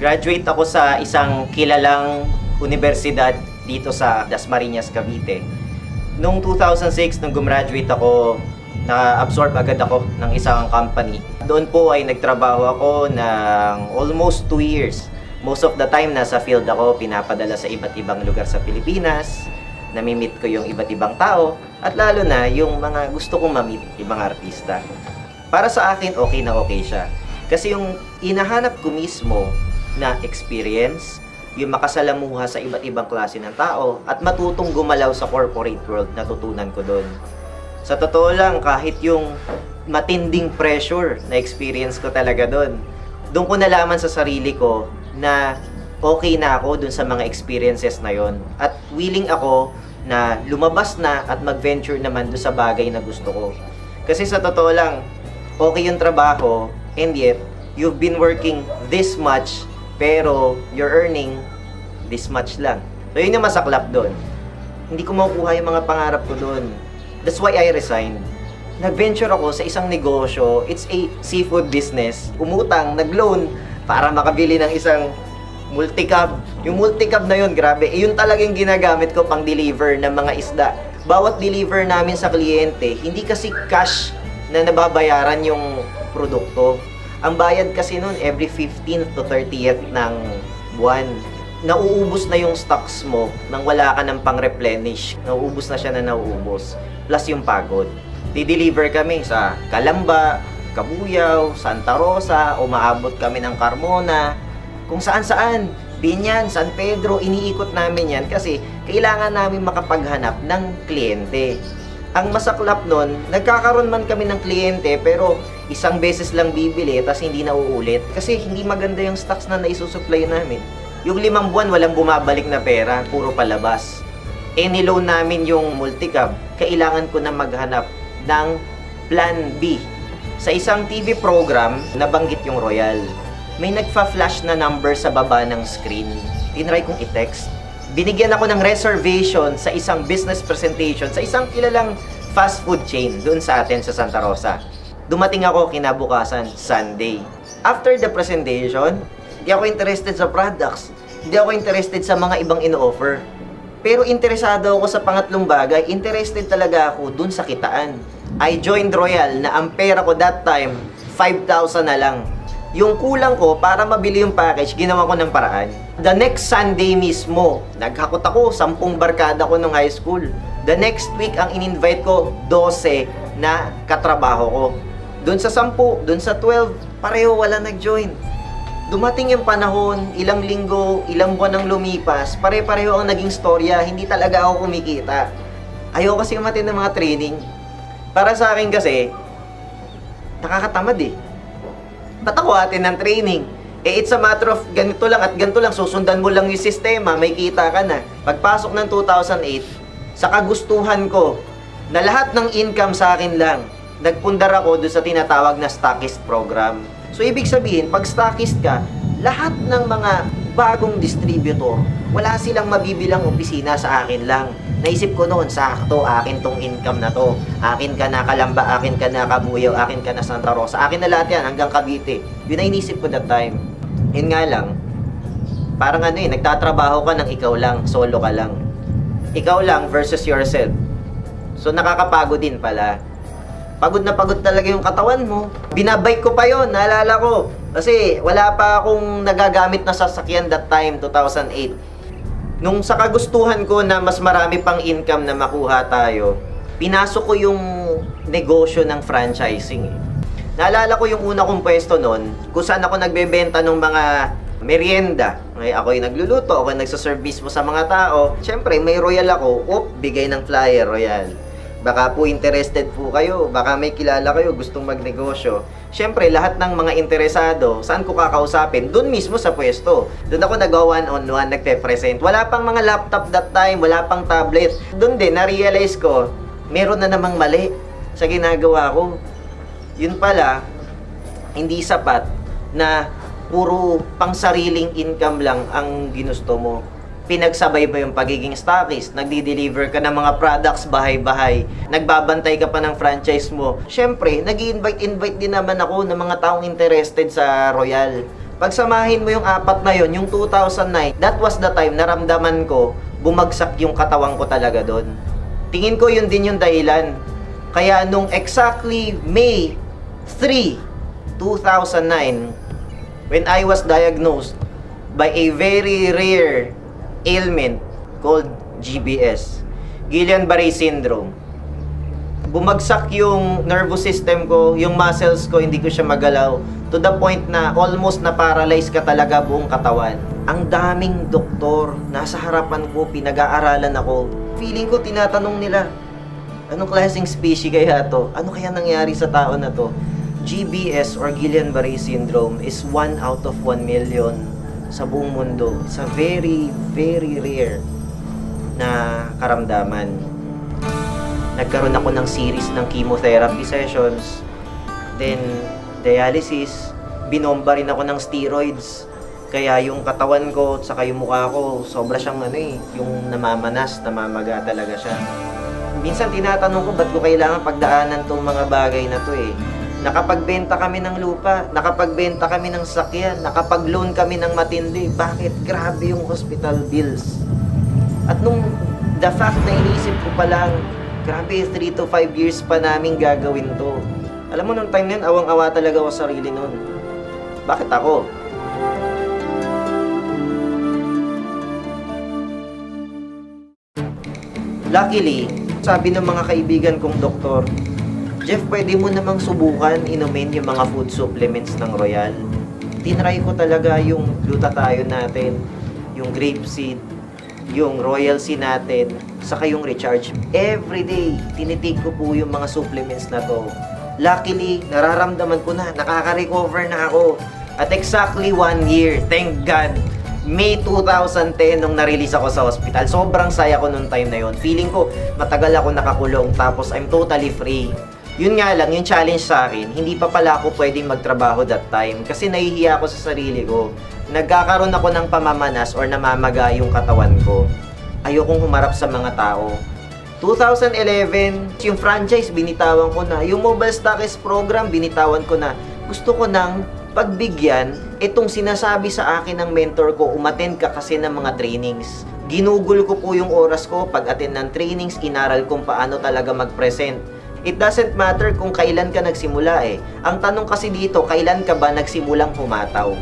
Graduate ako sa isang kilalang universidad dito sa Dasmariñas, Cavite. Noong 2006, nung gumraduate ako, na-absorb agad ako ng isang company. Doon po ay nagtrabaho ako ng almost 2 years. Most of the time, nasa field ako, pinapadala sa iba't ibang lugar sa Pilipinas. Nami-meet ko yung iba't ibang tao. At lalo na, yung mga gusto kong ma-meet, yung mga artista. Para sa akin, okay na okay siya. Kasi yung inahanap ko mismo na experience, yung makasalamuha sa iba't ibang klase ng tao, at matutong gumalaw sa corporate world, natutunan ko doon. Sa totoo lang, kahit yung matinding pressure na experience ko talaga doon, doon ko nalaman sa sarili ko na okay na ako dun sa mga experiences na yon, at willing ako na lumabas na at mag-venture naman dun sa bagay na gusto ko. Kasi sa totoo lang, okay yung trabaho, and yet you've been working this much pero you're earning this much lang. So yun yung masaklap doon. Hindi ko makukuha yung mga pangarap ko doon. That's why I resigned. Nag-venture ako sa isang negosyo. It's a seafood business. Umutang, nag-loan para makabili ng isang multicab. Yung multicab na yun, grabe. Yun talagang ginagamit ko pang deliver ng mga isda. Bawat deliver namin sa kliyente, hindi kasi cash na nababayaran yung produkto. Ang bayad kasi nun every 15th to 30th ng buwan. Nauubos na yung stocks mo nang wala ka ng pang-replenish. Nauubos na siya na nauubos. Plus yung pagod. Di-deliver kami sa Calamba, Cabuyao, Santa Rosa, umaabot kami ng Carmona, kung saan-saan. Binyan, San Pedro, iniikot namin yan kasi kailangan namin makapaghanap ng kliyente. Ang masaklap nun, nagkakaroon man kami ng kliyente pero isang beses lang bibili tapos hindi na uulit kasi hindi maganda yung stocks na naisusupply namin. Yung 5 buwan walang bumabalik na pera, puro palabas. Niloan namin yung multicab, kailangan ko na maghanap ng plan B. Sa isang TV program, nabanggit yung Royal. May nagfa-flash na number sa baba ng screen. Tinry kong i-text. Binigyan ako ng reservation sa isang business presentation sa isang kilalang fast food chain doon sa atin sa Santa Rosa. Dumating ako kinabukasan, Sunday. After the presentation, hindi ako interested sa products. Hindi ako interested sa mga ibang ino-offer. Pero interesado ako sa pangatlong bagay. Interested talaga ako dun sa kitaan. I joined Royal na ang pera ko that time, 5,000 na lang. Yung kulang ko para mabili yung package, ginawa ko ng paraan. The next Sunday mismo, naghakot ako, 10 barkada ko nung high school. The next week, ang in-invite ko, 12 na katrabaho ko. Doon sa 10, doon sa 12, pareho wala nag-join. Dumating yung panahon, ilang linggo, ilang buwan ang lumipas, pare-pareho ang naging storya, hindi talaga ako kumikita. Ayoko kasi umatin ng mga training. Para sa akin kasi, nakakatamad eh. Ba't ako atin ng training? It's a matter of ganito lang at ganito lang, susundan mo lang yung sistema, may kita ka na. Pagpasok ng 2008, sa kagustuhan ko, na lahat ng income sa akin lang, nagpundar ako doon sa tinatawag na stockist program. So, ibig sabihin, pag stockist ka, lahat ng mga bagong distributor, wala silang mabibilang opisina sa akin lang. Naisip ko noon, sakto, akin tong income na to. Akin ka na Calamba, akin ka na Cabuyao, akin ka na Santa Rosa. Akin na lahat yan, hanggang Cavite. Yun na inisip ko that time. Yun nga lang, parang nagtatrabaho ka ng ikaw lang, solo ka lang. Ikaw lang versus yourself. So, nakakapagod din pala. Pagod na pagod talaga yung katawan mo. Binabike ko pa yon, naalala ko. Kasi wala pa akong nagagamit na sasakyan that time, 2008. Nung sa kagustuhan ko na mas marami pang income na makuha tayo, pinasok ko yung negosyo ng franchising. Naalala ko yung una kong pwesto noon, kung saan ako nagbebenta ng mga merienda. Ako yung nagluluto, ako yung nagsaservice mo sa mga tao. Siyempre, may Royal ako, bigay ng flyer, Royal. Baka po interested po kayo, baka may kilala kayo, gustong magnegosyo. Siyempre, lahat ng mga interesado, saan ko kakausapin? Doon mismo sa pwesto. Doon ako nag-one-on-one, nagpe-present. Wala pang mga laptop that time, wala pang tablet. Doon din, na-realize ko, meron na namang mali sa ginagawa ko. Yun pala, hindi sapat na puro pang sariling income lang ang ginusto mo. Pinagsabay mo yung pagiging stockist, nagdi-deliver ka ng mga products bahay-bahay, nagbabantay ka pa ng franchise mo. Siyempre, nag-invite din naman ako ng mga taong interested sa Royal. Pagsamahin mo yung apat na yon, yung 2009, that was the time naramdaman ko, bumagsak yung katawan ko talaga doon. Tingin ko yun din yung dahilan. Kaya nung exactly May 3, 2009, when I was diagnosed by a very rare ailment called GBS, Guillain-Barré syndrome, bumagsak yung nervous system ko, yung muscles ko, hindi ko siya magalaw, to the point na almost na-paralyze ka talaga buong katawan. Ang daming doktor, nasa harapan ko, pinag-aaralan ako. Feeling ko, tinatanong nila, anong klaseng species kaya to? Ano kaya nangyari sa tao na to? GBS or Guillain-Barré syndrome is 1 out of 1 million sa buong mundo. It's a very, very rare na karamdaman. Nagkaroon ako ng series ng chemotherapy sessions, then dialysis, binomba rin ako ng steroids. Kaya yung katawan ko, saka yung mukha ko, sobra siyang yung namamanas, namamaga talaga siya. Minsan tinatanong ko, ba't ko kailangan pagdaanan tong mga bagay na to eh. Nakapagbenta kami ng lupa, nakapagbenta kami ng sakyan, nakapag-loan kami ng matindi. Bakit? Grabe yung hospital bills. At nung the fact na inisip ko pa lang, grabe, 3 to 5 years pa namin gagawin to. Alam mo, nung time na yun, awang-awa talaga ako sa sarili nun. Bakit ako? Luckily, sabi ng mga kaibigan kong doktor, Jeff, pwede mo namang subukan inumin yung mga food supplements ng Royal. Tinry ko talaga yung glutathione natin, yung grapeseed, yung Royal Sea natin, saka yung Recharge. Every day, tinitig ko po yung mga supplements na to. Luckily, nararamdaman ko na, nakaka-recover na ako. At exactly 1 year, thank God, May 2010 nung na-release ako sa hospital. Sobrang saya ko nung time na yon. Feeling ko, matagal ako nakakulong, tapos I'm totally free. Yun nga lang, yung challenge sa akin, hindi pa pala ako pwedeng magtrabaho that time kasi nahihiya ako sa sarili ko. Nagkakaroon ako ng pamamanas or namamaga yung katawan ko. Ayokong humarap sa mga tao. 2011, yung franchise, binitawan ko na. Yung mobile stockist program, binitawan ko na. Gusto ko nang pagbigyan itong sinasabi sa akin ng mentor ko, umattend ka kasi ng mga trainings. Ginugol ko po yung oras ko pag-attend ng trainings, inaral kung paano talaga mag-present. It doesn't matter kung kailan ka nagsimula eh. Ang tanong kasi dito, kailan ka ba nagsimulang humataw?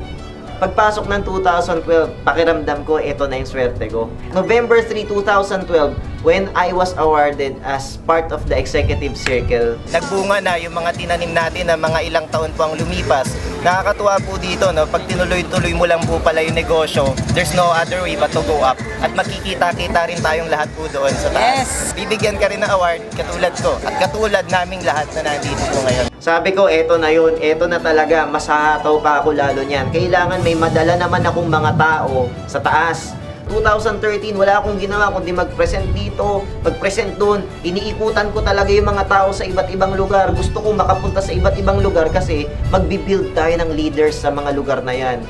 Pagpasok ng 2012, pakiramdam ko, ito na yung swerte ko. November 3, 2012, when I was awarded as part of the executive circle. Nagbunga na yung mga tinanim natin na mga ilang taon po ang lumipas. Nakakatuwa po dito, no? Pag tinuloy-tuloy mo lang po pala yung negosyo, there's no other way but to go up. At makikita-kita rin tayong lahat po doon sa taas. Yes! Bibigyan ka rin ng award, katulad ko, at katulad naming lahat na nandito po ngayon. Sabi ko, eto na yun, eto na talaga, masahataw pa ako lalo niyan. Kailangan may madala naman akong mga tao sa taas. 2013, wala akong ginawa kundi mag-present dito, mag-present doon. Iniikutan ko talaga yung mga tao sa iba't ibang lugar. Gusto ko makapunta sa iba't ibang lugar kasi magbibuild tayo ng leaders sa mga lugar na yan.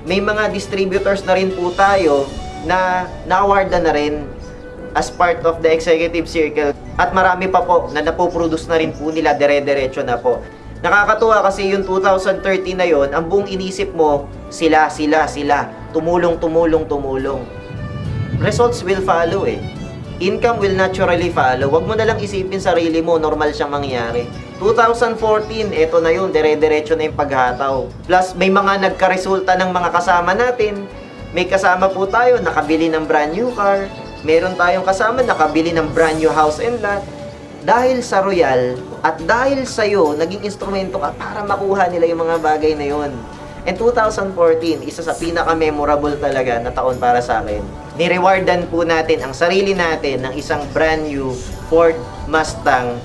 May mga distributors na rin po tayo na na-award na rin as part of the executive circle. At marami pa po na napoproduce na rin po nila, dire-diretso na po. Nakakatuwa kasi yung 2013 na yon, ang buong inisip mo, sila. Tumulong. Results will follow eh. Income will naturally follow. Huwag mo na lang isipin sarili mo, normal siyang mangyari. 2014, eto na yun, dire-diretso na yung paghataw. Plus, may mga nagkaresulta ng mga kasama natin. May kasama po tayo, nakabili ng brand new car. Meron tayong kasama, nakabili ng brand new house and lot. Dahil sa Royal, at dahil sa'yo, naging instrumento ka para makuha nila yung mga bagay na yun. And 2014, isa sa pinaka-memorable talaga na taon para sa akin. Nirewardan po natin ang sarili natin ng isang brand new Ford Mustang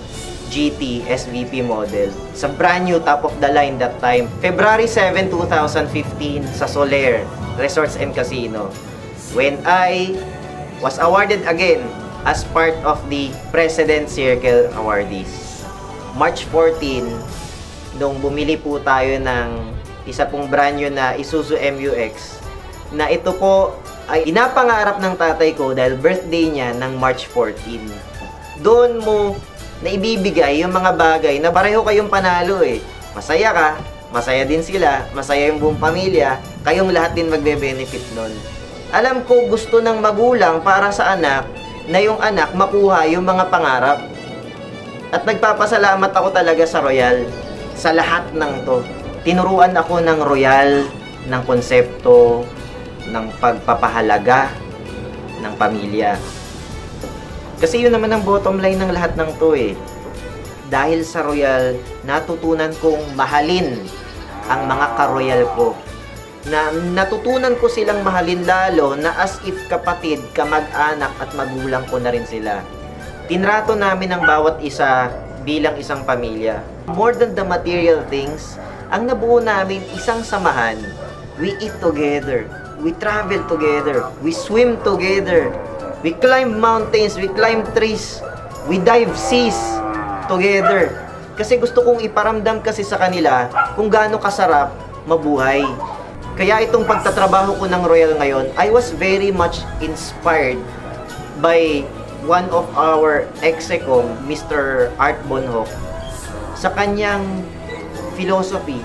GT SVP model. Sa brand new top of the line that time. February 7, 2015 sa Soler Resorts and Casino. When I was awarded again as part of the President Circle Awardees. March 14, nung bumili po tayo ng isa pong brand new na Isuzu MU-X, na ito po ay inapangarap ng tatay ko dahil birthday niya ng March 14. Doon mo na ibibigay yung mga bagay na pareho kayong panalo eh. Masaya ka, masaya din sila, masaya yung buong pamilya, kayong lahat din magbe-benefit nun. Alam ko gusto ng magulang para sa anak na yung anak makuha yung mga pangarap. At nagpapasalamat ako talaga sa Royal sa lahat ng to. Tinuruan ako ng Royal ng konsepto ng pagpapahalaga ng pamilya. Kasi yun naman ang bottom line ng lahat ng to eh. Dahil sa Royal, natutunan kong mahalin ang mga ka-Royal ko. Na natutunan ko silang mahalin lalo na as if kapatid, kamag-anak at magulang ko na rin sila. Tinrato namin ang bawat isa bilang isang pamilya. More than the material things, ang nabuo namin isang samahan. We eat together, we travel together, we swim together, we climb mountains, we climb trees, we dive seas together. Kasi gusto kong iparamdam kasi sa kanila kung gaano kasarap mabuhay. Kaya itong pagtatrabaho ko ng Royal ngayon, I was very much inspired by one of our ex-ecom, Mr. Art Bonhoc, sa kanyang philosophy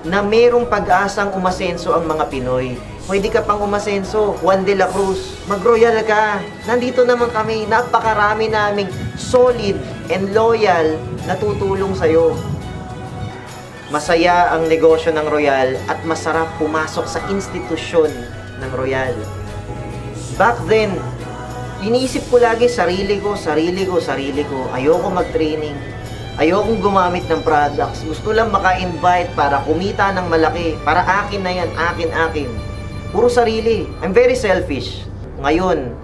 na mayroong pag-asang umasenso ang mga Pinoy. Pwede ka pang umasenso, Juan de la Cruz, mag-royal ka. Nandito naman kami, napakarami naming solid and loyal na tutulong sa'yo. Masaya ang negosyo ng Royal at masarap pumasok sa institusyon ng Royal. Back then, iniisip ko lagi sarili ko. Ayoko mag-training. Ayokong gumamit ng products. Gusto lang maka-invite para kumita ng malaki. Para akin na yan, akin. Puro sarili. I'm very selfish. Ngayon,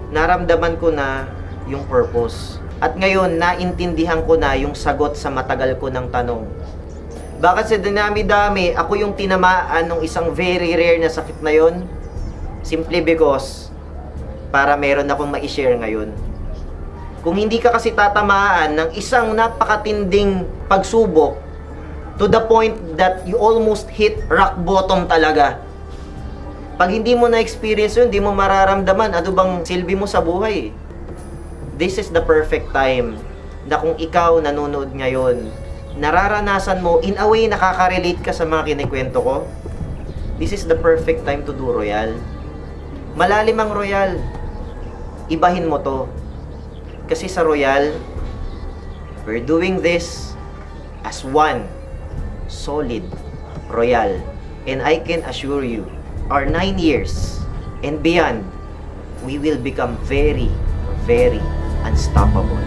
naramdaman ko na yung purpose. At ngayon, naintindihan ko na yung sagot sa matagal ko ng tanong. Bakit sa dinami-dami, ako yung tinamaan ng isang very rare na sakit na yon? Simply because, para meron akong ma-share ngayon. Kung hindi ka kasi tatamaan ng isang napakatinding pagsubok, to the point that you almost hit rock bottom talaga. Pag hindi mo na-experience yun, hindi mo mararamdaman ano bang silbi mo sa buhay. This is the perfect time na kung ikaw nanonood ngayon, nararanasan mo, in a way, nakaka-relate ka sa mga kinikwento ko. This is the perfect time to do Royal. Malalim ang Royal. Ibahin mo to. Kasi sa Royal, we're doing this as one solid Royal. And I can assure you, our 9 years and beyond, we will become very, very unstoppable.